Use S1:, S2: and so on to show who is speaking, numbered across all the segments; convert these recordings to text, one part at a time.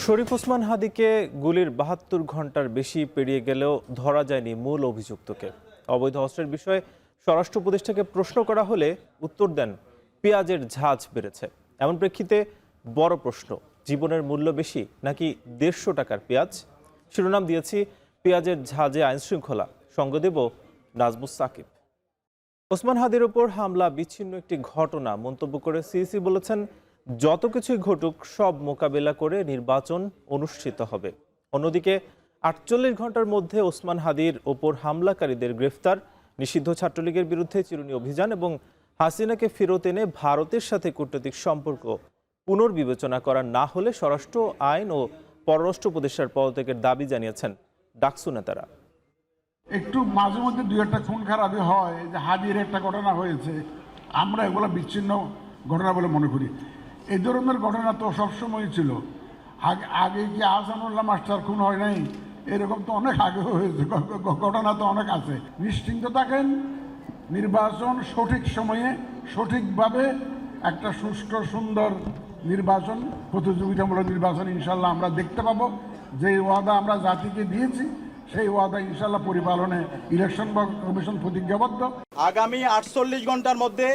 S1: শরীফ ওসমান হাদিকে গুলির ৭২ ঘন্টার বেশি পেরিয়ে গেলেও ধরা যায়নি মূল অভিযুক্তকে। অবৈধ অস্ত্রের বিষয়ে স্বরাষ্ট্র উপদেষ্টাকে প্রশ্ন করা হলে উত্তর দেন, পেঁয়াজের ঝাঁজ বেড়েছে। এমন প্রেক্ষিতে বড় প্রশ্ন, জীবনের মূল্য বেশি নাকি ১৫০ টাকার পেঁয়াজ? শিরোনাম দিয়েছি পেঁয়াজের ঝাঁজে আইনশৃঙ্খলা। সঙ্গ দেব নাজমুস সাকিব। ওসমান হাদির ওপর হামলা বিচ্ছিন্ন একটি ঘটনা মন্তব্য করে সিইসি বলেছেন, যত কিছুই ঘটুক সব মোকাবেলা করে নির্বাচন অনুষ্ঠিত হবে। অন্যদিকে ৪৮ ঘন্টার মধ্যে ওসমান হাদির ওপর হামলাকারীদের গ্রেফতার, নিষিদ্ধ ছাত্রলীগের বিরুদ্ধে চিরুনি অভিযান এবং হাসিনাকে ফেরত এনে ভারতের সাথে কূটনৈতিক সম্পর্ক পুনর্বিবেচনা করা না হলে স্বরাষ্ট্র আইন ও পররাষ্ট্র উপদেষ্টার পদত্যাগের দাবি জানিয়েছেন ডাকসু নেতারা।
S2: একটু মাঝে মধ্যে দুই একটা খুন খারাপি হয়, যে হাদির একটা ঘটনা হয়েছে, আমরা এগুলো বিচ্ছিন্ন ঘটনা বলে মনে করি। এই ধরনের ঘটনা তো সবসময় ছিল। আগে কি আহসানুল্লাহ মাস্টার খুন হয় নাই? এরকম তো অনেক আগে হয়েছে, ঘটনা তো অনেক আছে। নিশ্চিন্ত থাকেন, নির্বাচন সঠিক সময়ে সঠিকভাবে একটা সুষ্ঠু সুন্দর নির্বাচন, প্রতিযোগিতামূলক নির্বাচন ইনশাল্লাহ আমরা দেখতে পাবো। যে ওয়াদা আমরা জাতিকে দিয়েছি সেই ওয়াদা ইনশাল্লাহ পরিপালনে ইলেকশন কমিশন প্রতিজ্ঞাবদ্ধ।
S3: আগামী ৪৮ ঘন্টার মধ্যে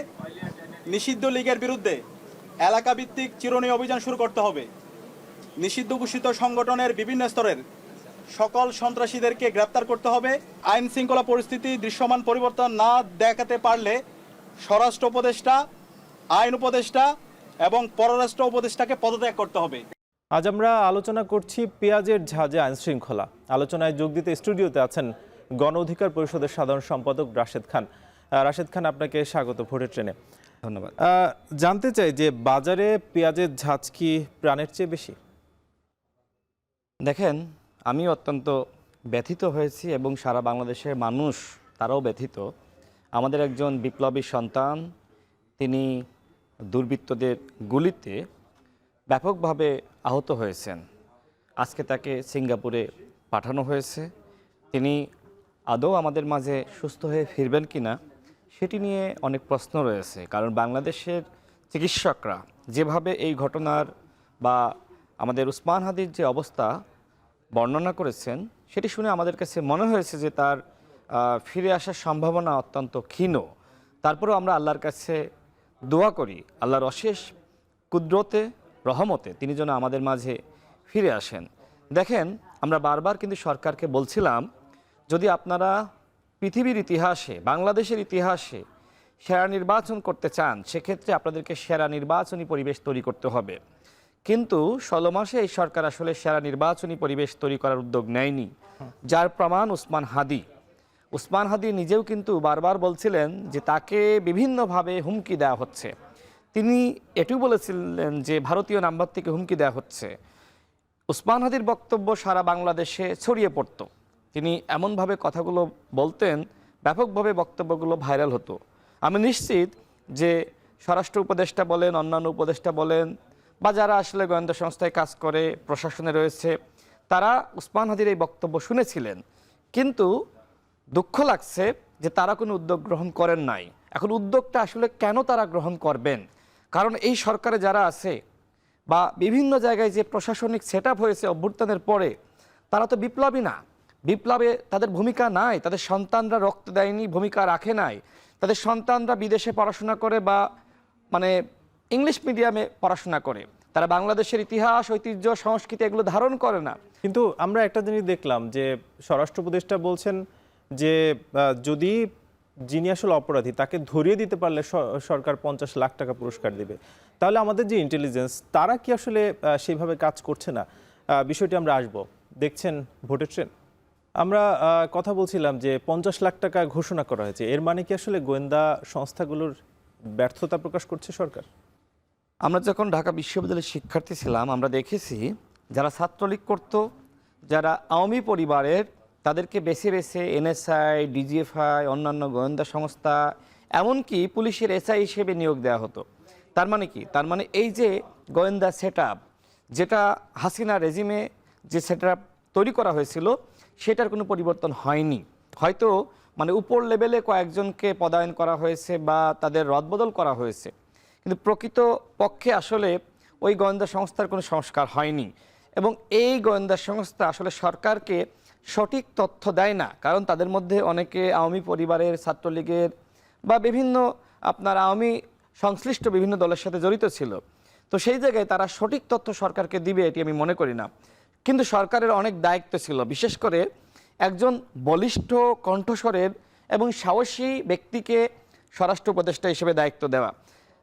S3: নিষিদ্ধ লীগের বিরুদ্ধে এলাকাভিত্তিক চিরুনি অভিযান শুরু করতে হবে। নিষিদ্ধ ঘোষিত সংগঠনের বিভিন্ন স্তরের সকল সন্ত্রাসীদেরকে গ্রেপ্তার করতে হবে। আইন শৃঙ্খলা পরিস্থিতি দৃশ্যমান পরিবর্তন না দেখাতে পারলে স্বরাষ্ট্র উপদেষ্টা, আইন উপদেষ্টা এবং পররাষ্ট্র উপদেষ্টাকে পদত্যাগ করতে হবে।
S1: আজ আমরা আলোচনা করছি পেঁয়াজের ঝাঁজে আইনশৃঙ্খলা। আলোচনায় যোগ দিতে স্টুডিওতে আছেন গণ অধিকার পরিষদের সাধারণ সম্পাদক রাশেদ খান। রাশেদ খান, আপনাকে স্বাগত ভোটের ট্রেনে।
S4: ধন্যবাদ।
S1: জানতে চাই যে বাজারে পেঁয়াজের ঝাঁজ কি প্রাণের চেয়ে বেশি?
S4: দেখেন, আমি অত্যন্ত ব্যথিত হয়েছি এবং সারা বাংলাদেশের মানুষ তারাও ব্যথিত। আমাদের একজন বিপ্লবী সন্তান, তিনি দুর্বৃত্তদের গুলিতে ব্যাপকভাবে আহত হয়েছেন। আজকে তাকে সিঙ্গাপুরে পাঠানো হয়েছে। তিনি আদৌ আমাদের মাঝে সুস্থ হয়ে ফিরবেন কিনা সেটি নিয়ে অনেক প্রশ্ন রয়েছে। কারণ বাংলাদেশের চিকিৎসকরা যেভাবে এই ঘটনার বা আমাদের ওসমান হাদির যে অবস্থা বর্ণনা করেছেন, সেটি শুনে আমাদের কাছে মনে হয়েছে যে তার ফিরে আসার সম্ভাবনা অত্যন্ত ক্ষীণ। তারপরেও আমরা আল্লাহর কাছে দোয়া করি, আল্লাহর অশেষ কুদরতে রহমতে তিনি যেন আমাদের মাঝে ফিরে আসেন। দেখেন, আমরা বারবার কিন্তু সরকারকে বলছিলাম, যদি আপনারা পৃথিবীর ইতিহাসে, বাংলাদেশের ইতিহাসে সেরা নির্বাচন করতে চান, সেক্ষেত্রে আপনাদেরকে সেরা নির্বাচনী পরিবেশ তৈরি করতে হবে। কিন্তু 16 মাসে এই সরকার আসলে সেরা নির্বাচনী পরিবেশ তৈরি করার উদ্যোগ নেয়নি, যার প্রমাণ ওসমান হাদি। ওসমান হাদি নিজেও কিন্তু বারবার বলছিলেন যে তাকে বিভিন্নভাবে হুমকি দেওয়া হচ্ছে। তিনি এটিও বলেছিলেন যে ভারতীয় নাম্বার থেকে হুমকি দেওয়া হচ্ছে। ওসমান হাদির বক্তব্য সারা বাংলাদেশে ছড়িয়ে পড়ত। তিনি এমনভাবে কথাগুলো বলতেন, ব্যাপকভাবে বক্তব্যগুলো ভাইরাল হতো। আমি নিশ্চিত যে স্বরাষ্ট্র উপদেষ্টা বলেন, অন্যান্য উপদেষ্টা বলেন, বা যারা আসলে গোয়েন্দা সংস্থায় কাজ করে, প্রশাসনে রয়েছে, তারা ওসমান হাদির এই বক্তব্য শুনেছিলেন। কিন্তু দুঃখ লাগছে যে তারা কোনো উদ্যোগ গ্রহণ করেন নাই। এখন উদ্যোগটা আসলে কেন তারা গ্রহণ করবেন? কারণ এই সরকারে যারা আছে বা বিভিন্ন জায়গায় যে প্রশাসনিক সেট আপ হয়েছে অভ্যুত্থানের পরে, তারা তো বিপ্লবী না। বিপ্লবে তাদের ভূমিকা নাই, তাদের সন্তানরা রক্ত দেয়নি, ভূমিকা রাখে নাই। তাদের সন্তানরা বিদেশে পড়াশোনা করে বা ইংলিশ মিডিয়ামে পড়াশোনা করে, তারা বাংলাদেশের ইতিহাস, ঐতিহ্য, সংস্কৃতি এগুলো ধারণ করে না।
S1: কিন্তু আমরা একটা জিনিস দেখলাম যে স্বরাষ্ট্র উপদেষ্টা বলছেন যে যদি যিনি আসলে অপরাধী তাকে ধরিয়ে দিতে পারলে সরকার 50 লাখ টাকা পুরস্কার দেবে। তাহলে আমাদের যে ইন্টেলিজেন্স, তারা কি আসলে সেইভাবে কাজ করছে না? বিষয়টি আমরা আসবো। দেখছেন ভোটের ট্রেন। আমরা কথা বলছিলাম যে 50 লাখ টাকা ঘোষণা করা হয়েছে, এর মানে কি আসলে গোয়েন্দা সংস্থাগুলোর ব্যর্থতা প্রকাশ করছে সরকার?
S4: আমরা যখন ঢাকা বিশ্ববিদ্যালয়ের শিক্ষার্থী ছিলাম, আমরা দেখেছি যারা ছাত্রলীগ করত, যারা আওয়ামী পরিবারের, তাদেরকে বেছে বেছে এনএসআই, ডিজিএফআই, অন্যান্য গোয়েন্দা সংস্থা, এমনকি পুলিশের এসআই হিসেবে নিয়োগ দেওয়া হতো। তার মানে কি? তার মানে এই যে গোয়েন্দা সেট আপ, যেটা হাসিনা রেজিমে যে সেট আপ তৈরি করা হয়েছিল, সেটার কোনো পরিবর্তন হয়নি। হয়তো উপর লেভেলে কয়েকজনকে পদায়ন করা হয়েছে বা তাদের রদবদল করা হয়েছে, কিন্তু প্রকৃত পক্ষে আসলে ওই গোয়েন্দা সংস্থার কোনো সংস্কার হয়নি। এবং এই গোয়েন্দা সংস্থা আসলে সরকারকে সঠিক তথ্য দেয় না, কারণ তাদের মধ্যে অনেকে আওয়ামী পরিবারের, ছাত্রলীগের বা বিভিন্ন আপনার আওয়ামী সংশ্লিষ্ট বিভিন্ন দলের সাথে জড়িত ছিল। তো সেই জায়গায় তারা সঠিক তথ্য সরকারকে দিবে এটি আমি মনে করি না। কিন্তু সরকারের অনেক দায়িত্ব ছিল, বিশেষ করে একজন বলিষ্ঠ কণ্ঠস্বরের এবং সাহসী ব্যক্তিকে স্বরাষ্ট্র উপদেষ্টা হিসেবে দায়িত্ব দেওয়া।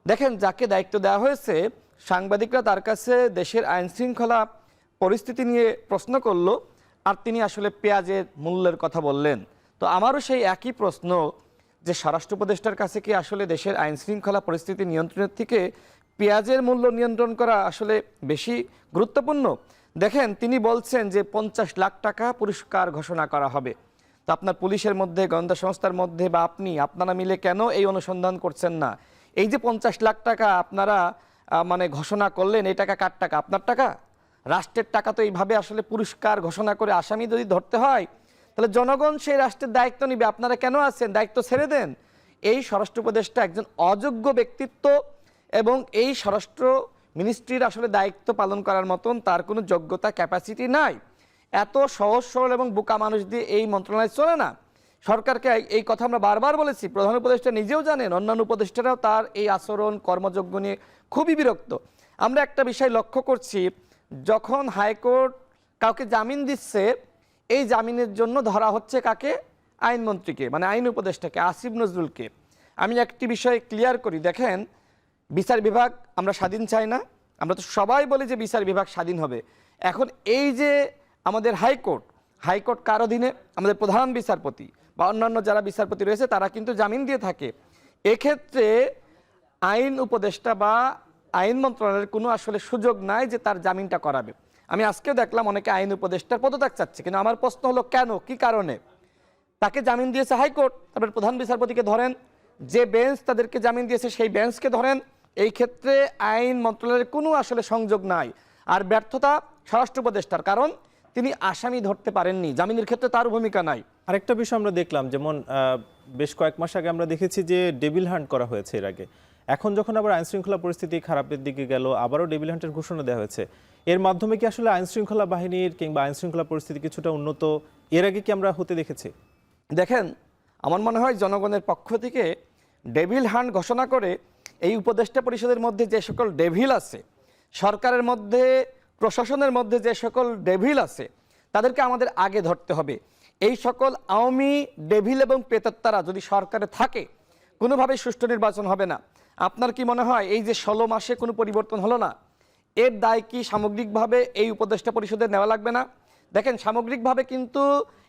S4: দেখেন, যাকে দায়িত্ব দেওয়া হয়েছে, সাংবাদিকরা তার কাছে দেশের আইন শৃঙ্খলা পরিস্থিতি নিয়ে প্রশ্ন করলো, আর তিনি আসলে পেঁয়াজের মূল্যের কথা বললেন। তো আমারও সেই একই প্রশ্ন যে স্বরাষ্ট্র উপদেষ্টার কাছে কি আসলে দেশের আইন শৃঙ্খলা পরিস্থিতি নিয়ন্ত্রণের থেকে পেঁয়াজের মূল্য নিয়ন্ত্রণ করা আসলে বেশি গুরুত্বপূর্ণ? দেখেন, তিনি বলছেন যে 50 লাখ টাকা পুরস্কার ঘোষণা করা হবে। তো আপনার পুলিশের মধ্যে, গোয়েন্দা সংস্থার মধ্যে বা আপনারা মিলে কেন এই অনুসন্ধান করছেন না? এই যে 50 লাখ টাকা আপনারা মানে ঘোষণা করলেন, এই টাকা কার টাকা? আপনার টাকা? রাষ্ট্রের টাকা। তো এইভাবে আসলে পুরস্কার ঘোষণা করে আসামি যদি ধরতে হয়, তাহলে জনগণ সেই রাষ্ট্রের দায়িত্ব নিবে। আপনারা কেন আছেন? দায়িত্ব ছেড়ে দেন। এই স্বরাষ্ট্র উপদেষ্টা একজন অযোগ্য ব্যক্তিত্ব এবং এই স্বরাষ্ট্র মিনিস্ট্রির আসলে দায়িত্ব পালন করার মতন তার কোনো যোগ্যতা, ক্যাপাসিটি নাই। এত সহজ সরল এবং বোকা মানুষ দিয়ে এই মন্ত্রণালয় চলে না। সরকারকে এই কথা আমরা বারবার বলেছি, প্রধান উপদেষ্টা নিজেও জানেন, অন্যান্য উপদেষ্টারাও তার এই আচরণ, কর্মযোগ্য নিয়ে খুবই বিরক্ত। আমরা একটা বিষয় লক্ষ্য করছি, যখন হাইকোর্ট কাউকে জামিন দিচ্ছে, এই জামিনের জন্য ধরা হচ্ছে কাকে? আইনমন্ত্রীকে, মানে আইন উপদেষ্টাকে, আসিফ নজরুলকে। আমি একটি বিষয় ক্লিয়ার করি, দেখেন, বিচার বিভাগ আমরা স্বাধীন চাই না, আমরা তো সবাই বলি যে বিচার বিভাগ স্বাধীন হবে। এখন এই যে আমাদের হাইকোর্ট কার অধীনে? আমাদের প্রধান বিচারপতি বা অন্যান্য যারা বিচারপতি রয়েছে তারা কিন্তু জামিন দিয়ে থাকে। এক্ষেত্রে আইন উপদেষ্টা বা আইন মন্ত্রণালয়ের কোনো আসলে সুযোগ নাই যে তার জামিনটা করাবে। আমি আজকেও দেখলাম অনেকে আইন উপদেষ্টার পদত্যাগ চাচ্ছে, কিন্তু আমার প্রশ্ন হলো কেন, কি কারণে? তাকে জামিন দিয়েছে হাইকোর্ট, তারপরে প্রধান বিচারপতিকে ধরেন, যে বেঞ্চ তাদেরকে জামিন দিয়েছে সেই বেঞ্চকে ধরেন। এই ক্ষেত্রে আইন মন্ত্রণালয়ের কোনো আসলে সংযোগ নাই। আর ব্যর্থতা স্বরাষ্ট্র উপদেষ্টার, কারণ তিনি আসামি ধরতে পারেননি, জামিনের ক্ষেত্রে তার ভূমিকা নাই।
S1: আরেকটা বিষয় আমরা দেখলাম, যেমন বেশ কয়েক মাস আগে আমরা দেখেছি যে ডেভিল হান্ট করা হয়েছে এর আগে। এখন যখন আবার আইন শৃঙ্খলা পরিস্থিতি খারাপের দিকে গেল, আবারও ডেভিল হান্টের ঘোষণা দেওয়া হয়েছে। এর মাধ্যমে কি আসলে আইন শৃঙ্খলা বাহিনীর কিংবা আইন শৃঙ্খলা পরিস্থিতি কিছুটা উন্নত এর আগে কি আমরা হতে দেখেছি?
S4: দেখেন, আমার মনে হয় জনগণের পক্ষ থেকে ডেভিল হান্ট ঘোষণা করে এই উপদেষ্টা পরিষদের মধ্যে যে সকল ডেভিল আছে, সরকারের মধ্যে, প্রশাসনের মধ্যে যে সকল ডেভিল আছে, তাদেরকে আমাদের আগে ধরতে হবে। এই সকল আওয়ামী ডেভিল এবং প্রেতাত্মারা যদি সরকারে থাকে, কোনোভাবে সুষ্ঠু নির্বাচন হবে না। আপনার কি মনে হয় এই যে 16 মাসে কোনো পরিবর্তন হলো না, এর দায় কি সামগ্রিকভাবে এই উপদেষ্টা পরিষদে নেওয়া লাগবে না? দেখেন, সামগ্রিকভাবে কিন্তু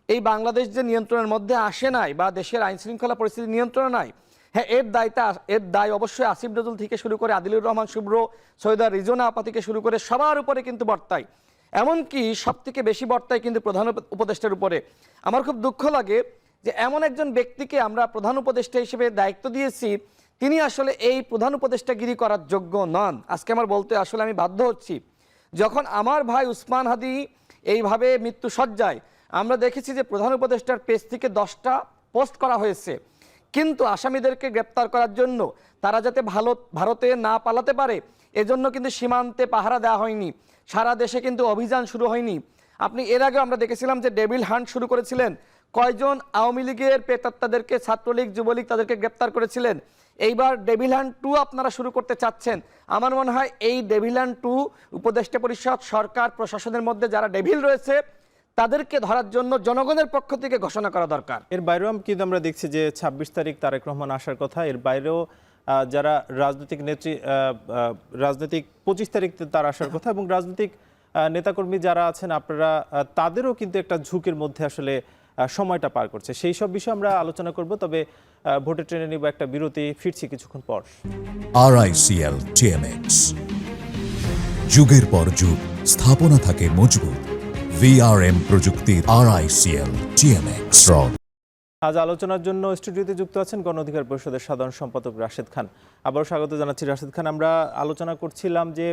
S4: এই বাংলাদেশ যে নিয়ন্ত্রণের মধ্যে আসে নাই বা দেশের আইন শৃঙ্খলা পরিস্থিতি নিয়ন্ত্রণে নাই, হ্যাঁ, এর দায় অবশ্যই আসিফ নজরুল থেকে শুরু করে আদিলুর রহমান শুভ্র, সৈয়দা রিজওয়ানা আপা থেকে শুরু করে সবার উপরে কিন্তু বর্তায়। এমনকি সব থেকে বেশি বর্তায় কিন্তু প্রধান উপদেষ্টার উপরে। আমার খুব দুঃখ লাগে যে এমন একজন ব্যক্তিকে আমরা প্রধান উপদেষ্টা হিসেবে দায়িত্ব দিয়েছি, তিনি আসলে এই প্রধান উপদেষ্টাগিরি করার যোগ্য নন। আজকে আমার বলতে আসলে আমি বাধ্য হচ্ছি, যখন আমার ভাই উসমান হাদি এইভাবে মৃত্যু সজ্জায়, আমরা দেখেছি যে প্রধান উপদেষ্টার পেজ থেকে 10টা পোস্ট করা হয়েছে, কিন্তু আসামিদেরকে গ্রেপ্তার করার জন্য, তারা যাতে ভারতে না পালাতে পারে এজন্য কিন্তু সীমান্তে পাহারা দেওয়া হয়নি, সারা দেশে কিন্তু অভিযান শুরু হয়নি। আপনি এর আগে আমরা দেখেছিলাম যে ডেভিল হান্ট শুরু করেছিলেন, কয়জন আওয়ামী লীগের প্রেতাত্মাদেরকে, ছাত্রলীগ, যুবলীগ তাদেরকে গ্রেপ্তার করেছিলেন। এইবার ডেভিল হান্ট 2 আপনারা শুরু করতে চাচ্ছেন। আমার মনে হয় এই ডেভিল হান্ট 2 উপদেষ্টা পরিষদ, সরকার, প্রশাসনের মধ্যে যারা ডেভিল রয়েছে তাদেরকে ধরার জন্য জনগণের পক্ষ থেকে ঘোষণা করা দরকার।
S1: এর বাইরেও কিন্তু আমরা দেখছি যে 26 তারিখ তারেক রহমান আসার কথা। এর বাইরেও যারা রাজনৈতিক 25 তারিখ তার আসার কথা, এবং রাজনৈতিক নেতাকর্মী যারা আছেন আপনারা, তাদেরও কিন্তু একটা ঝুঁকির মধ্যে আসলে সময়টা পার করছে। সেই সব বিষয়ে আমরা আলোচনা করব, তবে ভোটের ট্রেনে নিব একটা বিরতি, ফিরছি কিছুক্ষণ পর।
S5: RICL TMX, যুগের পর যুগ স্থাপনা থাকে মজবুত। VRM প্রযুক্তির RICL TMX রড।
S1: আজ আলোচনার জন্য স্টুডিওতে যুক্ত আছেন গণ অধিকার পরিষদের সাধারণ সম্পাদক রাশেদ খান। আবারও স্বাগত জানাচ্ছি রাশেদ খান। আমরা আলোচনা করছিলাম যে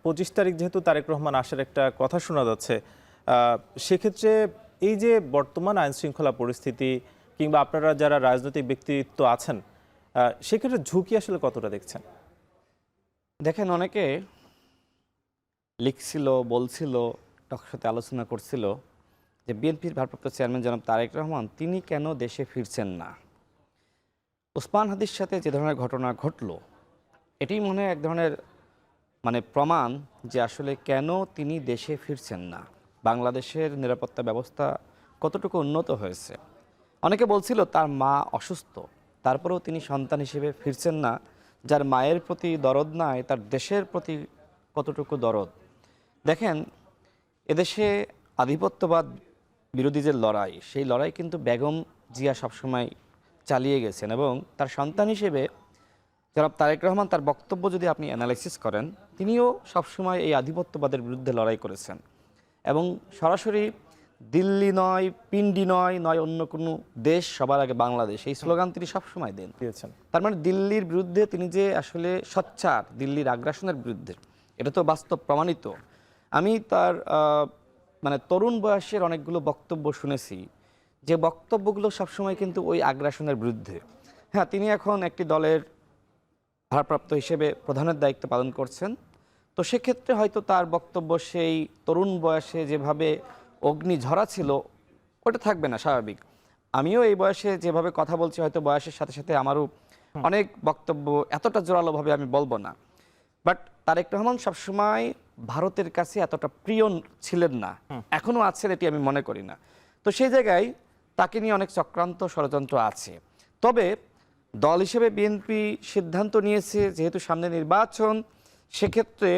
S1: 25 তারিখ যেহেতু তারেক রহমান আসার একটা কথা শোনা যাচ্ছে, সেক্ষেত্রে এই যে বর্তমান আইন শৃঙ্খলা পরিস্থিতি কিংবা আপনারা যারা রাজনৈতিক ব্যক্তিত্ব আছেন, সেক্ষেত্রে ঝুঁকি আসলে কতটা দেখছেন?
S4: দেখেন, অনেকে লিখছিল, বলছিল, টকশোতে আলোচনা করছিল যে বিএনপির ভারপ্রাপ্ত চেয়ারম্যান জনাব তারেক রহমান তিনি কেন দেশে ফিরছেন না। ওসমান হাদির সাথে যে ধরনের ঘটনা ঘটলো এটি মনে হয় এক ধরনের মানে প্রমাণ যে আসলে কেন তিনি দেশে ফিরছেন না, বাংলাদেশের নিরাপত্তা ব্যবস্থা কতটুকু উন্নত হয়েছে। অনেকে বলছিল তার মা অসুস্থ, তারপরেও তিনি সন্তান হিসেবে ফিরছেন না। যার মায়ের প্রতি দরদ নাই তার দেশের প্রতি কতটুকু দরদ। দেখেন, এদেশে আধিপত্যবাদ বিরোধী যে লড়াই, সেই লড়াই কিন্তু বেগম জিয়া সবসময় চালিয়ে গেছেন এবং তার সন্তান হিসেবে জনাব তারেক রহমান তার বক্তব্য যদি আপনি অ্যানালাইসিস করেন, তিনিও সবসময় এই আধিপত্যবাদের বিরুদ্ধে লড়াই করেছেন এবং সরাসরি দিল্লি নয়, পিন্ডি নয়, নয় অন্য কোনো দেশ, সবার আগে বাংলাদেশ, এই স্লোগান তিনি সবসময় দেন
S1: দিয়েছেন।
S4: তার মানে দিল্লির বিরুদ্ধে তিনি যে আসলে সোচ্চার, দিল্লির আগ্রাসনের বিরুদ্ধে, এটা তো বাস্তব প্রমাণিত। আমি তার মানে তরুণ বয়সের অনেকগুলো বক্তব্য শুনেছি, যে বক্তব্যগুলো সবসময় কিন্তু ওই আগ্রাসনের বিরুদ্ধে। হ্যাঁ, তিনি এখন একটি দলের ভারপ্রাপ্ত হিসেবে প্রধানের দায়িত্ব পালন করছেন, তো সেক্ষেত্রে হয়তো তার বক্তব্য সেই তরুণ বয়সে যেভাবে অগ্নিঝরা ছিল ওটা থাকবে না, স্বাভাবিক। আমিও এই বয়সে যেভাবে কথা বলছি হয়তো বয়সের সাথে সাথে আমারও অনেক বক্তব্য এতটা জোরালোভাবে আমি বলবো না। বাট তারেক রহমান সবসময় ভারতের কাছে এতটা প্রিয় ছিলেন না, এখনও আছেন এটি আমি মনে করি না। তো সেই জায়গায় তাকে নিয়ে অনেক চক্রান্ত ষড়যন্ত্র আছে। তবে দল হিসেবে বিএনপি সিদ্ধান্ত নিয়েছে যেহেতু সামনে নির্বাচন, সেক্ষেত্রে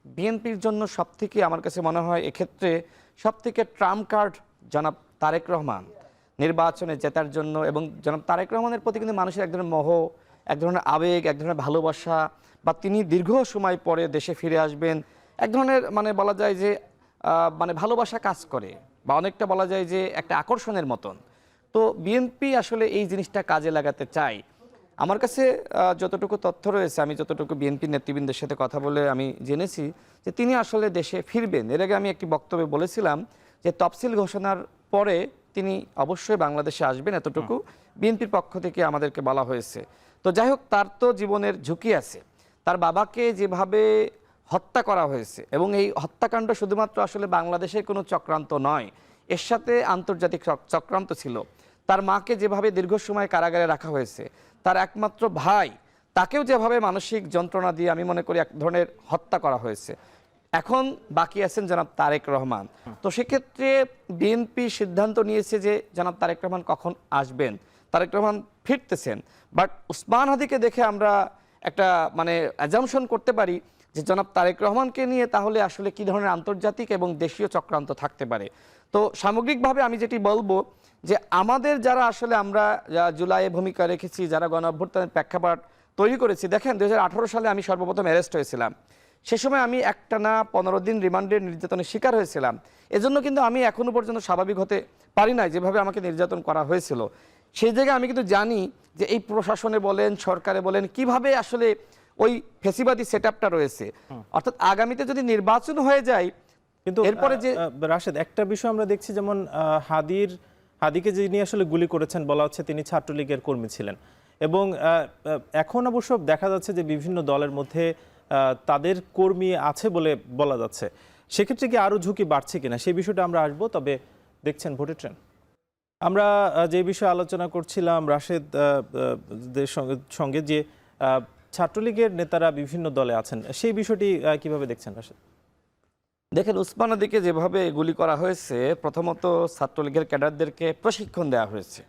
S4: বিএনপির জন্য সবথেকে আমার কাছে মনে হয় এক্ষেত্রে সবথেকে ট্রাম্প কার্ড জনাব তারেক রহমান নির্বাচনে জেতার জন্য। এবং জনাব তারেক রহমানের প্রতি কিন্তু মানুষের এক ধরনের মোহ, এক ধরনের আবেগ, এক ধরনের ভালোবাসা, বা তিনি দীর্ঘ সময় পরে দেশে ফিরে আসবেন, এক ধরনের মানে বলা যায় যে মানে ভালোবাসা কাজ করে, বা অনেকটা বলা যায় যে একটা আকর্ষণের মতন। তো বিএনপি আসলে এই জিনিসটা কাজে লাগাতে চায়। আমার কাছে যতটুকু তথ্য রয়েছে, আমি যতটুকু বিএনপি নেতৃবৃন্দের সাথে কথা বলে আমি জেনেছি যে তিনি আসলে দেশে ফিরবেন। এর আগে আমি একটি বক্তব্যে বলেছিলাম যে তফসিল ঘোষণার পরে তিনি অবশ্যই বাংলাদেশে আসবেন, এতটুকু বিএনপির পক্ষ থেকে আমাদেরকে বলা হয়েছে। তো যাই হোক, তার তো জীবনের ঝুঁকি আছে। তার বাবাকে যেভাবে হত্যা করা হয়েছে, এবং এই হত্যাকাণ্ড শুধুমাত্র আসলে বাংলাদেশের কোনো চক্রান্ত নয়, এর সাথে আন্তর্জাতিক চক্রান্ত ছিল। তার মাকে যেভাবে দীর্ঘ সময় কারাগারে রাখা হয়েছে, তার একমাত্র ভাই তাকেও যেভাবে মানসিক যন্ত্রণা দিয়ে আমি মনে করি এক ধরনের হত্যা করা হয়েছে। এখন বাকি আছেন জনাব তারেক রহমান। তো সেক্ষেত্রে বিএনপি সিদ্ধান্ত নিয়েছে যে জনাব তারেক রহমান কখন আসবেন, তারেক রহমান ফিরতেছেন। বাট ওসমান হাদিকে দেখে আমরা একটা মানে অ্যাজাম্পশন করতে পারি যে জনাব তারেক রহমানকে নিয়ে তাহলে আসলে কী ধরনের আন্তর্জাতিক এবং দেশীয় চক্রান্ত থাকতে পারে। তো সামগ্রিকভাবে আমি যেটি বলবো যে আমাদের যারা আসলে আমরা জুলাইয়ে ভূমিকা রেখেছি, যারা গণ অভ্যুত্থানের প্রেক্ষাপট তৈরি করেছি, দেখেন 2018 সালে আমি সর্বপ্রথম অ্যারেস্ট হয়েছিলাম। সে সময় আমি একটানা 15 দিন রিমান্ডের নির্যাতনের শিকার হয়েছিলাম। এজন্য কিন্তু আমি এখনো পর্যন্ত স্বাভাবিক হতে পারি না, যেভাবে আমাকে নির্যাতন করা হয়েছিল। সেই জায়গায় আমি কিন্তু জানি যে এই প্রশাসনে বলেন, সরকারে বলেন, কিভাবে আসলে ওই ফেসিবাদী সেটআপটা রয়েছে। অর্থাৎ আগামীতে যদি নির্বাচন হয়ে যায়,
S1: কিন্তু
S4: এরপরে যে
S1: রাশেদ, একটা বিষয় আমরা দেখছি, যেমন হাদিকে যিনি আসলে গুলি করেছেন বলা হচ্ছে তিনি ছাত্রলীগের কর্মী ছিলেন, এবং এখন অবশ্য দেখা যাচ্ছে যে বিভিন্ন দলের মধ্যে তাদের কর্মী আছে বলে বলা যাচ্ছে। সেক্ষেত্রে কি আরও ঝুঁকি বাড়ছে কিনা সেই বিষয়টা আমরা আসবো। তবে দেখছেন ভোটের ট্রেন্ড। আমরা যে বিষয়ে আলোচনা করছিলাম রাশেদ সঙ্গে, যে ছাত্রলীগের নেতারা বিভিন্ন দলে আছেন, সেই বিষয়টি কিভাবে দেখছেন রাশেদ?
S4: দেখেন, ওসমান হাদিকে যেভাবে গুলি করা হয়েছে, প্রথমত ছাত্রলীগের ক্যাডারদেরকে প্রশিক্ষণ দেওয়া হয়েছে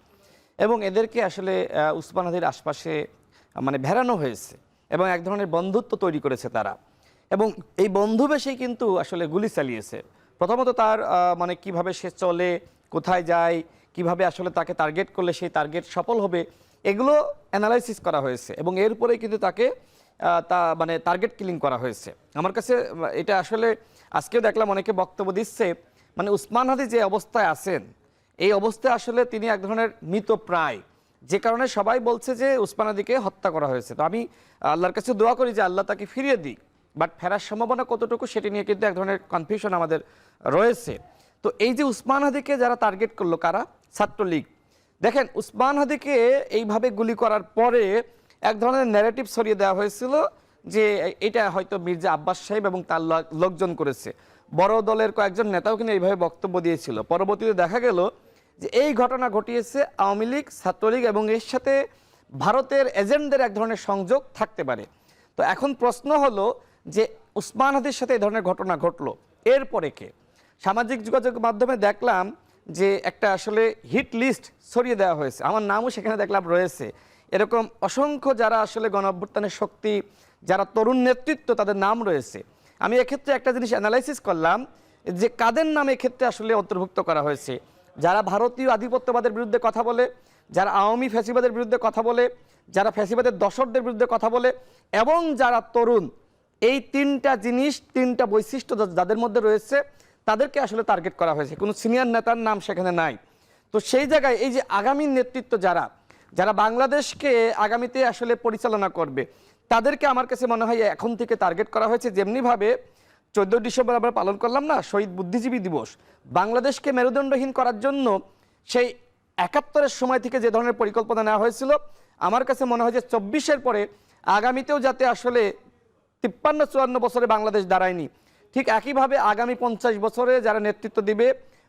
S4: এবং এদেরকে আসলে ওসমান হাদির আশপাশে মানে ভেড়ানো হয়েছে এবং এক ধরনের বন্ধুত্ব তৈরি করেছে তারা, এবং এই বন্ধুবেশেই কিন্তু আসলে গুলি চালিয়েছে। প্রথমত তার মানে কিভাবে সে চলে, কোথায় যায়, কিভাবে আসলে তাকে টার্গেট করলে সেই টার্গেট সফল হবে, এগুলো অ্যানালাইসিস করা হয়েছে এবং এর উপরেই কিন্তু তাকে মানে টার্গেট কিলিং করা হয়েছে। আমার কাছে এটা আসলে আজকেও দেখলাম অনেকে বক্তব্য দিচ্ছে, মানে ওসমান হাদি যে অবস্থায় আছেন, এই অবস্থায় আসলে তিনি এক ধরনের মৃতপ্রায়, যে কারণে সবাই বলছে যে ওসমান হাদিকে হত্যা করা হয়েছে। তো আমি আল্লাহর কাছে দোয়া করি যে আল্লাহ তাকে ফিরিয়ে দিক, বাট ফেরার সম্ভাবনা কতটুকু সেটি নিয়ে কিন্তু এক ধরনের কনফিউশন আমাদের রয়েছে। তো এই যে ওসমান হাদিকে যারা টার্গেট করলো, কারা? ছাত্রলীগ। দেখেন, ওসমান হাদিকে এইভাবে গুলি করার পরে এক ধরনের ন্যারেটিভ ছড়িয়ে দেওয়া হয়েছিল যে এটা হয়তো মির্জা আব্বাস সাহেব এবং তার লোকজন করেছে। বড় দলের কয়েকজন নেতাও কিন্তু এইভাবে বক্তব্য দিয়েছিল। পরবর্তীতে দেখা গেল যে এই ঘটনা ঘটিয়েছে আওয়ামী লীগ, ছাত্রলীগ এবং এর সাথে ভারতের এজেন্টদের এক ধরনের সংযোগ থাকতে পারে। তো এখন প্রশ্ন হলো যে উসমান হাদির সাথে এই ধরনের ঘটনা ঘটলো, এরপরে কে? সামাজিক যোগাযোগ মাধ্যমে দেখলাম যে একটা আসলে হিট লিস্ট ছড়িয়ে দেওয়া হয়েছে, আমার নামও সেখানে দেখলাম রয়েছে। এরকম অসংখ্য যারা আসলে গণ অভ্যুত্থানের শক্তি, যারা তরুণ নেতৃত্ব, তাদের নাম রয়েছে। আমি এক্ষেত্রে একটা জিনিস অ্যানালাইসিস করলাম যে কাদের নাম এক্ষেত্রে আসলে অন্তর্ভুক্ত করা হয়েছে। যারা ভারতীয় আধিপত্যবাদের বিরুদ্ধে কথা বলে, যারা আওয়ামী ফ্যাসিবাদের বিরুদ্ধে কথা বলে, যারা ফ্যাসিবাদের দশকদের বিরুদ্ধে কথা বলে, এবং যারা তরুণ। এই তিনটা জিনিস, তিনটা বৈশিষ্ট্য যাদের মধ্যে রয়েছে, তাদেরকে আসলে টার্গেট করা হয়েছে। কোনো সিনিয়র নেতার নাম সেখানে নাই। তো সেই জায়গায় এই যে আগামী নেতৃত্ব যারা যারা বাংলাদেশকে আগামীতে আসলে পরিচালনা করবে, তাদেরকে আমার কাছে মনে হয় এখন থেকে টার্গেট করা হয়েছে। যেমনিভাবে 14 ডিসেম্বর আমরা পালন করলাম না শহীদ বুদ্ধিজীবী দিবস, বাংলাদেশকে মেরুদণ্ডহীন করার জন্য সেই 71-এর সময় থেকে যে ধরনের পরিকল্পনা নেওয়া হয়েছিল, আমার কাছে মনে হয় যে 24-এর পরে আগামীতেও যাতে আসলে 53-54 বছরে বাংলাদেশ দাঁড়ায়নি, ঠিক একইভাবে আগামী 50 বছরে যারা নেতৃত্ব দিবে,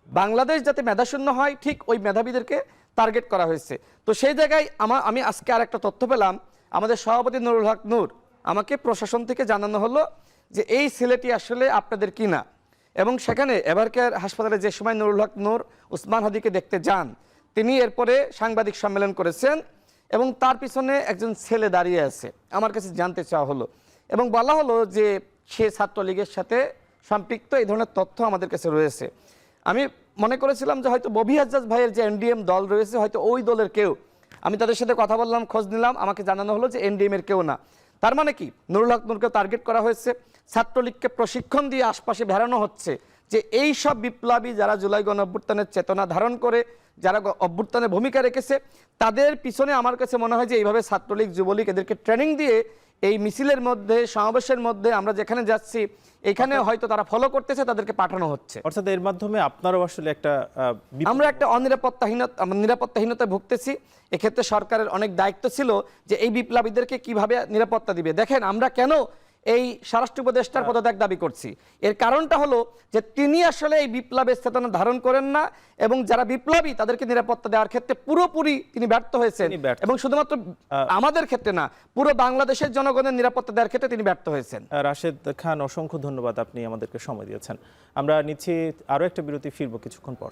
S4: বাংলাদেশ যাতে মেধাশূন্য হয়, ঠিক ওই মেধাবীদেরকে টার্গেট করা হয়েছে। তো সেই জায়গায় আমি আজকে আর একটা তথ্য পেলাম, আমাদের সভাপতি নুরুল হক নূর, আমাকে প্রশাসন থেকে জানানো হলো যে এই ছেলেটি আসলে আপনাদের কিনা। এবং সেখানে এভারকেয়ার হাসপাতালে যে সময় নুরুল হক নূর উসমান হাদিকে দেখতে যান, তিনি এরপরে সাংবাদিক সম্মেলন করেছেন এবং তার পিছনে একজন ছেলে দাঁড়িয়ে আছে। আমার কাছে জানতে চাওয়া হলো এবং বলা হলো যে সে ছাত্রলীগের সাথে সম্পৃক্ত, এই ধরনের তথ্য আমাদের কাছে রয়েছে। আমি মনে করেছিলাম যে হয়তো ববি হাজ্জাজ ভাইয়ের যে এনডিএম দল রয়েছে, হয়তো ওই দলের কেউ। আমি তাদের সাথে কথা বললাম, খোঁজ নিলাম, আমাকে জানানো হলো যে এনডিএম এর কেউ না। তার মানে কি, নুরুল হক নূরকে টার্গেট করা হয়েছে, ছাত্রলীগকে প্রশিক্ষণ দিয়ে আশপাশে বেড়ানো হচ্ছে যে এই সব বিপ্লবী যারা জুলাই গণ অভ্যুত্থানের চেতনা ধারণ করে, যারা অভ্যুত্থানে ভূমিকা রেখেছে, তাদের পিছনে আমার কাছে মনে হয় যে এইভাবে ছাত্রলীগ, যুবলীগ এদেরকে ট্রেনিং দিয়ে এই মিছিলের মধ্যে, সমাবেশের মধ্যে, আমরা যেখানে যাচ্ছি এখানে হয়তো তারা ফলো করতেছে, তাদেরকে পাঠানো হচ্ছে।
S1: অর্থাৎ এর মাধ্যমে আপনারাও আসলে একটা
S4: আমরা একটা নিরাপত্তাহীনতায় ভুগতেছি। এক্ষেত্রে সরকারের অনেক দায়িত্ব ছিল যে এই বিপ্লবীদেরকে কিভাবে নিরাপত্তা দিবে। দেখেন আমরা কেন এই স্বরাষ্ট্র উপদেষ্টার পদত্যাগ দাবি করছি, এর কারণটা হলো যে তিনি আসলে এই বিপ্লবের চেতনা ধারণ করেন না এবং যারা বিপ্লবী তাদেরকে নিরাপত্তা দেওয়ার ক্ষেত্রে পুরোপুরি তিনি ব্যর্থ হয়েছেন। এবং শুধুমাত্র আমাদের ক্ষেত্রে না, পুরো বাংলাদেশের জনগণের নিরাপত্তা দেওয়ার ক্ষেত্রে তিনি ব্যর্থ হয়েছেন।
S1: রাশেদ খান, অসংখ্য ধন্যবাদ, আপনি আমাদেরকে সময় দিয়েছেন। আমরা নিচ্ছি আরও একটা বিরতি, ফিরবো কিছুক্ষণ পর।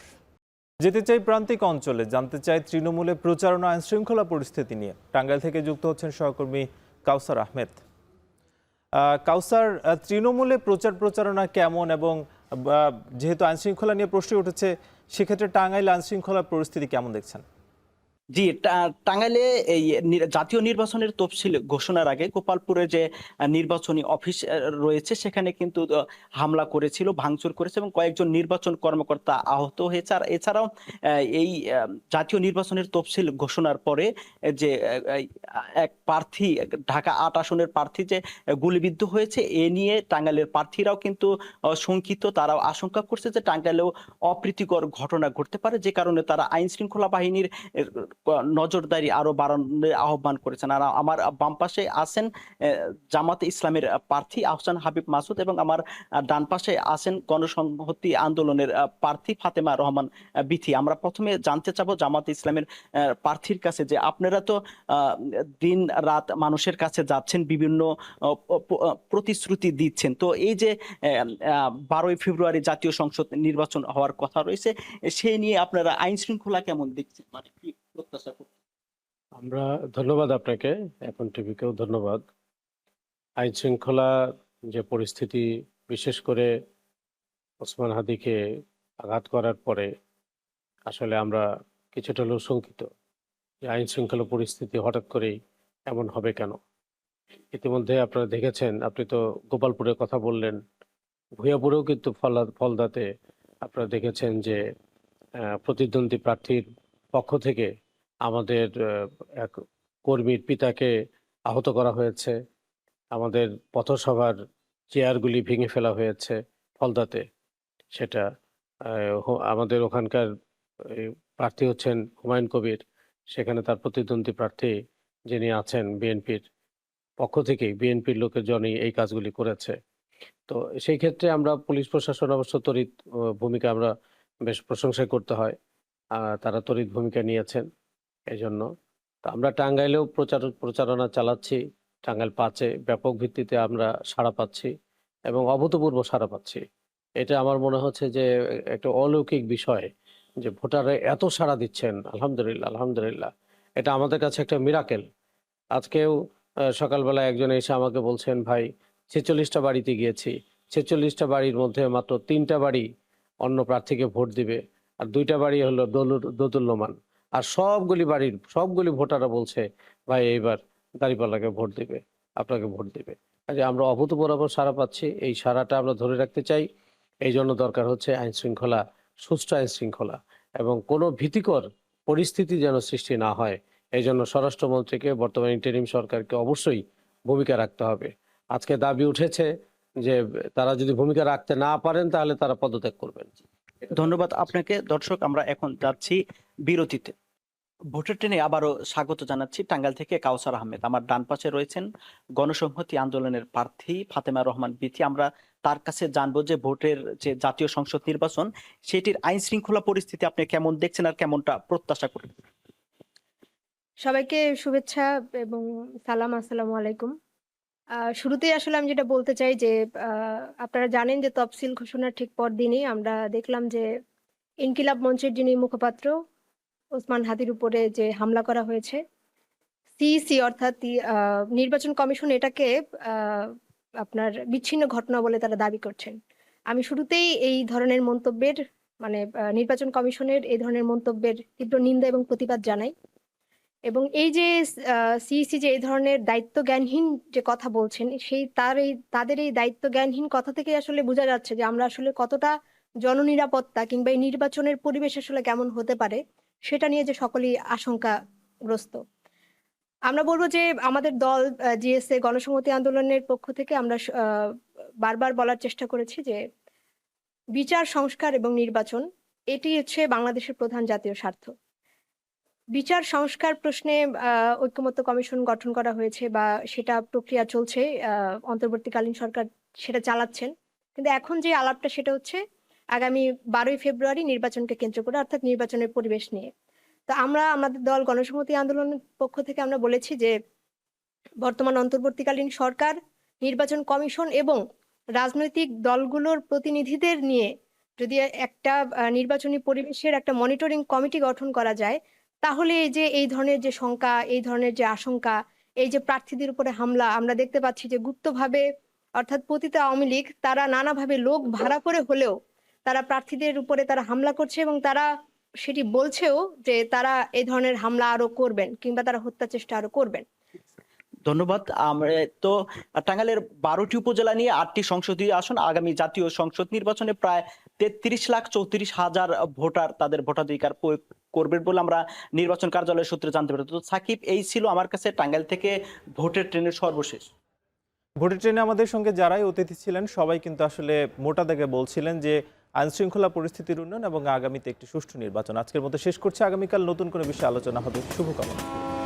S1: যেতে চাই প্রান্তিক অঞ্চলে, জানতে চাই তৃণমূলে প্রচারণা আইন শৃঙ্খলা পরিস্থিতি নিয়ে। টাঙ্গাইল থেকে যুক্ত হচ্ছেন সহকর্মী কাউসার আহমেদ। কাউসার, তৃণমূলে প্রচারণা কেমন, এবং যেহেতু আইন শৃঙ্খলা নিয়ে প্রশ্ন উঠেছে, সেক্ষেত্রে টাঙ্গাইল আইন শৃঙ্খলার পরিস্থিতি কেমন দেখছেন?
S3: জি, টাঙ্গাইলে এই জাতীয় নির্বাচনের তফসিল ঘোষণার আগে গোপালপুরে যে নির্বাচনী অফিস রয়েছে সেখানে কিন্তু হামলা করেছিল, ভাঙচুর করেছে এবং কয়েকজন নির্বাচন কর্মকর্তা আহত হয়েছে। আর এছাড়াও এই জাতীয় নির্বাচনের তফসিল ঘোষণার পরে যে এক প্রার্থী, ঢাকা ৮ আসনের প্রার্থী যে গুলিবিদ্ধ হয়েছে, এ নিয়ে টাঙ্গাইলের প্রার্থীরাও কিন্তু শঙ্কিত। তারাও আশঙ্কা করছে যে টাঙ্গাইলেও অপ্রীতিকর ঘটনা ঘটতে পারে, যে কারণে তারা আইন শৃঙ্খলা বাহিনীর নজরদারি আরো বাড়ানোর আহ্বান করেছেন। আর আমার বাম পাশে আছেন জামাতে ইসলামের প্রার্থী আহসান হাবিব মাসুদ এবং আমার ডান পাশে আছেন গণসংহতি আন্দোলনের প্রার্থী ফাতেমা রহমান বিথি। আমরা প্রথমে জানতে চাবো জামাতে ইসলামের প্রার্থীর কাছে যে আপনারা তো দিন রাত মানুষের কাছে যাচ্ছেন, বিভিন্ন প্রতিশ্রুতি দিচ্ছেন, তো এই যে 12ই ফেব্রুয়ারি জাতীয় সংসদ নির্বাচন হওয়ার কথা রয়েছে, সেই নিয়ে আপনারা আইন শৃঙ্খলা কেমন দেখছেন, মানে কি প্রত্যাশা করছেন?
S6: আমরা ধন্যবাদ আপনাকে, এখন টিভিকেও ধন্যবাদ। আইন শৃঙ্খলা যে পরিস্থিতি, বিশেষ করে ওসমান হাদিকে আঘাত করার পরে আসলে আমরা কিছুটা হলেও শঙ্কিত যে আইন শৃঙ্খলা পরিস্থিতি হঠাৎ করেই এমন হবে কেন। ইতিমধ্যে আপনারা দেখেছেন, আপনি তো গোপালপুরের কথা বললেন, ভূয়াপুরেও কিন্তু ফলদাতে আপনারা দেখেছেন যে প্রতিদ্বন্দ্বী প্রার্থীর পক্ষ থেকে আমাদের এক কর্মীর পিতাকে আহত করা হয়েছে, আমাদের পথসভার চেয়ারগুলি ভেঙে ফেলা হয়েছে ফলদাতে। সেটা আমাদের ওখানকার প্রার্থী হচ্ছেন হুমায়ুন কবির, সেখানে তার প্রতিদ্বন্দ্বী প্রার্থী যিনি আছেন বিএনপির পক্ষ থেকেই বিএনপির লোকজনই এই কাজগুলি করেছে। তো সেই ক্ষেত্রে আমরা পুলিশ প্রশাসন অবশ্য তড়িৎ ভূমিকা আমরা বেশ প্রশংসা করতে হয়। তারা তড়িৎ ভূমিকা নিয়েছেন এজন্য। তো আমরা টাঙ্গাইলেও প্রচারণা চালাচ্ছি। টাঙ্গাইল ৫-এ ব্যাপক ভিত্তিতে আমরা সাড়া পাচ্ছি এবং অভূতপূর্ব সাড়া পাচ্ছি। এটা আমার মনে হচ্ছে যে একটা অলৌকিক বিষয় যে ভোটাররা এত সাড়া দিচ্ছেন। আলহামদুলিল্লাহ, আলহামদুলিল্লাহ। এটা আমাদের কাছে একটা মিরাকেল। আজকেও সকালবেলা একজন এসে আমাকে বলছেন, ভাই ৪৬টা বাড়িতে গিয়েছি। ৪৬টা বাড়ির মধ্যে মাত্র ৩টা বাড়ি অন্য প্রার্থীকে ভোট দিবে, আর ২টা বাড়ি হলো দোদুল্যমান। আর সবগুলি ভোটাররা বলছে, ভাই এইবার দাঁড়িপাল্লাকে ভোট দিবে, আপনাকে ভোট দিবে। কাজে আমরা অভূতপূর্ব সাড়া পাচ্ছি। এই সাড়াটা আমরা ধরে রাখতে চাই। এই জন্য দরকার হচ্ছে আইন শৃঙ্খলা, সুষ্ঠু আইন শৃঙ্খলা এবং কোনো ভীতিকর পরিস্থিতি যেন সৃষ্টি না হয়। এই জন্য স্বরাষ্ট্রমন্ত্রীকে, বর্তমান ইন্টারিম সরকারকে অবশ্যই ভূমিকা রাখতে হবে। আজকে দাবি উঠেছে যে তারা যদি ভূমিকা রাখতে না পারেন তাহলে তারা পদত্যাগ করবেন।
S7: ধন্যবাদ আপনাকে। দর্শক, আমরা এখন যাচ্ছি বিরতিতে। ভোটের ট্রেনে আবারও স্বাগত জানাচ্ছি টাঙ্গাইল থেকে কাউসার আহমেদ। আমার ডান পাশে রয়েছেন গণসংহতি আন্দোলনের প্রার্থী ফাতেমা রহমান বিথি। আমরা তার কাছে জানবো যে ভোটের যে জাতীয় সংসদ নির্বাচন, সেটির আইন শৃঙ্খলা পরিস্থিতি আপনি কেমন দেখছেন আর কেমনটা প্রত্যাশা করেন।
S8: সবাইকে শুভেচ্ছা এবং সালাম, আসসালামু আলাইকুম। শুরুতেই আসলে আমি যেটা বলতে চাই যে আপনারা জানেন যে তফসিল ঘোষণার ঠিক পর দিনই আমরা দেখলাম যে ইনকিলাব মঞ্চের যিনি মুখপাত্র ওসমান হাদির উপরে যে হামলা করা হয়েছে। সিইসি অর্থাৎ নির্বাচন কমিশন এটাকে আপনার বিচ্ছিন্ন ঘটনা বলে তারা দাবি করছেন। আমি শুরুতেই এই ধরনের মন্তব্যের মানে নির্বাচন কমিশনের এই ধরনের মন্তব্যের তীব্র নিন্দা এবং প্রতিবাদ জানাই। এবং এই যে সিইসি যে এই ধরনের দায়িত্ব জ্ঞানহীন যে কথা বলছেন, তাদের এই দায়িত্ব জ্ঞানহীন কথা থেকে আসলে বোঝা যাচ্ছে যে আমরা আসলে কতটা জননিরাপত্তা কিংবা এই নির্বাচনের পরিবেশ আসলে কেমন হতে পারে সেটা নিয়ে যে সকলেই আশঙ্কাগ্রস্ত। আমরা বলবো যে আমাদের দল জিএসএ গণসংহতি আন্দোলনের পক্ষ থেকে আমরা বারবার বলার চেষ্টা করেছি যে বিচার সংস্কার এবং নির্বাচন এটি হচ্ছে বাংলাদেশের প্রধান জাতীয় স্বার্থ। বিচার সংস্কার প্রশ্নে ঐক্যমত্য কমিশন গঠন করা হয়েছে বা সেটা প্রক্রিয়া চলছে, অন্তর্বর্তীকালীন সরকার সেটা চালাচ্ছেন। কিন্তু এখন যে আলাপটা সেটা হচ্ছে আগামী 12ই ফেব্রুয়ারি নির্বাচনকে কেন্দ্র করে, অর্থাৎ নির্বাচনের পরিবেশ নিয়ে। তো আমরা আমাদের দল গণসংহতি আন্দোলনের পক্ষ থেকে আমরা বলেছি যে বর্তমান অন্তর্বর্তীকালীন সরকার, নির্বাচন কমিশন এবং রাজনৈতিক দলগুলোর প্রতিনিধিদের নিয়ে যদি একটা নির্বাচনী পরিবেশের একটা মনিটরিং কমিটি গঠন করা যায়, তাহলে এই যে এই ধরনের যে শঙ্কা, এই ধরনের যে আশঙ্কা, এই যে প্রার্থীদের উপরে হামলা আমরা দেখতে পাচ্ছি যে গুপ্তভাবে অর্থাৎ পতিত আওয়ামী লীগ তারা নানাভাবে লোক ভাড়া করে হলেও তারা প্রার্থীদের উপরে তারা হামলা করছে এবং তারা সেটি বলছেও যে তারা এই ধরনের হামলা আরো করবেন কিংবা তারা হত্যা চেষ্টা আরো করবেন।
S7: ধন্যবাদ। আমরা তো টাঙ্গাইলের 12টি উপজেলা নিয়ে 8টি সংসদীয় আসন, আগামী জাতীয় সংসদ নির্বাচনে প্রায় 33,34,000 ভোটার তাদের ভোটাধিকার প্রয়োগ করবেন বলে আমরা নির্বাচন কার্যালয়ের সূত্রে জানতে পারি। তো সাকিব, এই ছিল আমার কাছে টাঙ্গাইল থেকে ভোটের ট্রেনের সর্বশেষ।
S1: ভোটের ট্রেনে আমাদের সঙ্গে যারাই অতিথি ছিলেন সবাই কিন্তু আসলে মোটা দাগে বলছিলেন যে আইন শৃঙ্খলা পরিস্থিতির উন্নয়ন এবং আগামীতে একটি সুষ্ঠু নির্বাচন। আজকের মতো শেষ করছে, আগামীকাল নতুন কোনো বিষয়ে আলোচনা হবে। শুভকামনা।